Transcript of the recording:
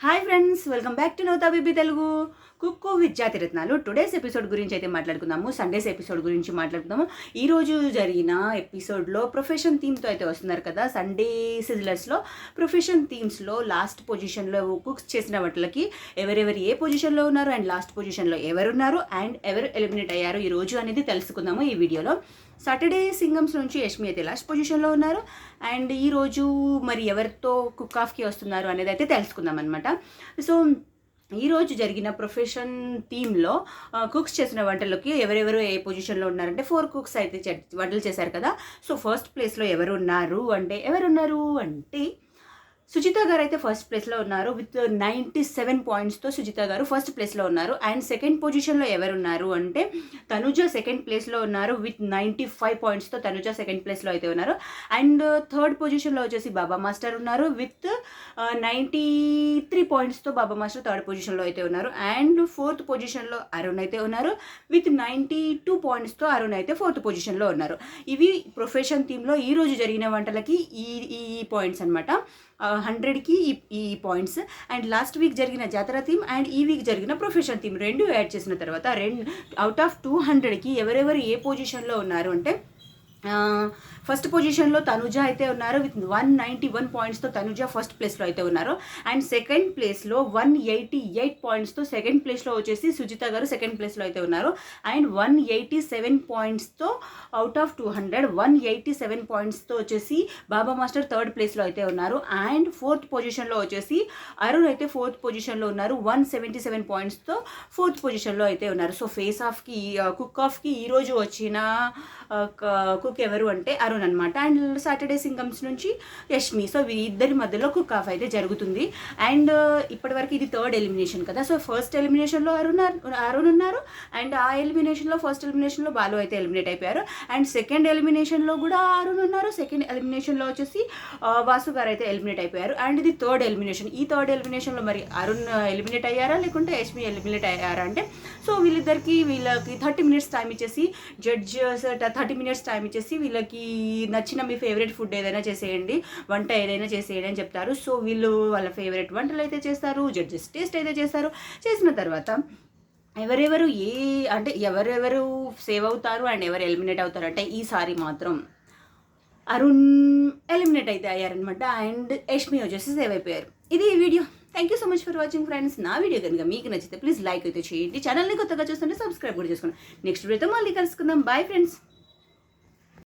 Hi friends, welcome back to Navata BB Telugu కుక్కు విద్యాతిరత్నాలు. Today's episode గురించి అయితే మాట్లాడుకుందాము. సండేస్ ఎపిసోడ్ గురించి మాట్లాడుకుందాము. ఈరోజు జరిగిన ఎపిసోడ్లో ప్రొఫెషన్ థీమ్తో అయితే వస్తున్నారు కదా. సండే సిజిలర్స్లో ప్రొఫెషన్ థీమ్స్లో లాస్ట్ పొజిషన్లో కుక్స్ చేసిన వాటికి ఎవరెవరు ఏ పొజిషన్లో ఉన్నారు అండ్ లాస్ట్ పొజిషన్లో ఎవరున్నారు అండ్ ఎవరు ఎలిమినేట్ అయ్యారు ఈరోజు అనేది తెలుసుకుందాము ఈ వీడియోలో. సాటర్డే సింగమ్స్ నుంచి యష్మి అయితే లాస్ట్ పొజిషన్లో ఉన్నారు అండ్ ఈరోజు మరి ఎవరితో కుక్ ఆఫ్కి వస్తున్నారు అనేది అయితే తెలుసుకుందాం అనమాట. సో ఈరోజు జరిగిన ప్రొఫెషన్ థీమ్లో కుక్స్ చేసిన వంటలకి ఎవరెవరు ఏ పొజిషన్లో ఉన్నారంటే 4 కుక్స్ అయితే వంటలు చేశారు కదా. సో ఫస్ట్ ప్లేస్లో ఎవరున్నారు అంటే సుజిత గారు అయితే ఫస్ట్ ప్లేస్లో ఉన్నారు విత్ 97 పాయింట్స్తో. సుజిత గారు ఫస్ట్ ప్లేస్లో ఉన్నారు. అండ్ సెకండ్ పొజిషన్లో ఎవరున్నారు అంటే తనుజ సెకండ్ ప్లేస్లో ఉన్నారు విత్ 95 పాయింట్స్తో. తనుజ సెకండ్ ప్లేస్లో అయితే ఉన్నారు. అండ్ థర్డ్ పొజిషన్లో వచ్చేసి బాబా మాస్టర్ ఉన్నారు విత్ 93 పాయింట్స్తో. బాబా మాస్టర్ థర్డ్ పొజిషన్లో అయితే ఉన్నారు. అండ్ ఫోర్త్ పొజిషన్లో అరుణ్ అయితే ఉన్నారు విత్ 92 పాయింట్స్తో. అరుణ్ అయితే ఫోర్త్ పొజిషన్లో ఉన్నారు. ఇవి ప్రొఫెషన్ థీమ్లో ఈరోజు జరిగిన వంటలకి ఈ పాయింట్స్ అనమాట. 100కి ఈ పాయింట్స్. అండ్ లాస్ట్ వీక్ జరిగిన జాతర థీమ్ అండ్ ఈ వీక్ జరిగిన ప్రొఫెషన్ థీమ్ రెండు యాడ్ చేసిన తర్వాత అవుట్ ఆఫ్ 200కి ఎవరెవరు ఏ పొజిషన్లో ఉన్నారు అంటే ఫస్ట్ పొజిషన్లో తనుజ అయితే ఉన్నారు విత్ 191 పాయింట్స్తో. తనుజ ఫస్ట్ ప్లేస్లో అయితే ఉన్నారు. అండ్ సెకండ్ ప్లేస్లో 188 పాయింట్స్తో సెకండ్ ప్లేస్లో వచ్చేసి సుజిత గారు సెకండ్ ప్లేస్లో అయితే ఉన్నారు. అండ్ 187 పాయింట్స్తో అవుట్ ఆఫ్ 200 187 పాయింట్స్తో వచ్చేసి బాబా మాస్టర్ థర్డ్ ప్లేస్లో అయితే ఉన్నారు. అండ్ ఫోర్త్ పొజిషన్లో వచ్చేసి అరుణ్ అయితే ఫోర్త్ పొజిషన్లో ఉన్నారు 177 పాయింట్స్తో ఫోర్త్ పొజిషన్లో అయితే ఉన్నారు. సో ఫేస్ ఆఫ్కి కుక్ ఆఫ్కి ఈరోజు వచ్చిన కుక్ ఎవరు అంటే అరుణ్ అనమాట. అండ్ సాటర్డే సింగమ్స్ నుంచి యష్మి. సో ఇద్దరి మధ్యలో కుక్ ఆఫ్ అయితే జరుగుతుంది. అండ్ ఇప్పటివరకు ఇది థర్డ్ ఎలిమినేషన్ కదా. సో ఫస్ట్ ఎలిమినేషన్లో అరుణ్ ఉన్నారు. అండ్ ఆ ఎలిమినేషన్లో ఫస్ట్ ఎలిమినేషన్లో బాలు అయితే ఎలిమినేట్ అయిపోయారు. అండ్ సెకండ్ ఎలిమినేషన్లో కూడా అరుణ్ ఉన్నారు. సెకండ్ ఎలిమినేషన్లో వచ్చేసి వాసు గారు అయితే ఎలిమినేట్ అయిపోయారు. అండ్ ఇది థర్డ్ ఎలిమినేషన్. ఈ థర్డ్ ఎలిమినేషన్లో మరి అరుణ్ ఎలిమినేట్ అయ్యారా లేకుంటే యష్మి ఎలిమినేట్ అయ్యారా అంటే సో వీళ్ళకి 30 మినిట్స్ టైం ఇచ్చేసి జడ్జెస్ 30 మినిట్స్ టైం ఇచ్చేసి వీళ్ళకి నచ్చిన మీ ఫేవరెట్ ఫుడ్ ఏదైనా చేసేయండి, వంట ఏదైనా చేసేయండి అని చెప్తారు. సో వీళ్ళు వాళ్ళ ఫేవరెట్ వంటలు అయితే చేస్తారు, జడ్జెస్ టేస్ట్ అయితే చేస్తారు. చేసిన తర్వాత ఎవరెవరు సేవ్ అవుతారు అండ్ ఎవరు ఎలిమినేట్ అవుతారు అంటే ఈసారి మాత్రం అరుణ్ ఎలిమినేట్ అయితే అయ్యారనమాట. అండ్ యష్మి వచ్చేసి సేవ్ అయిపోయారు. ఇది ఈ video. Thank you so much for watching friends. నా వీడియో కనుక మీకు నచ్చితే ప్లీజ్ లైక్ అయితే చేయండి. ఛానల్ని కొత్తగా చూస్తుంటే సబ్స్క్రైబ్ కూడా చేసుకోండి. నెక్స్ట్ వీడియోతో మళ్ళీ కలుసుకుందాం. Bye friends.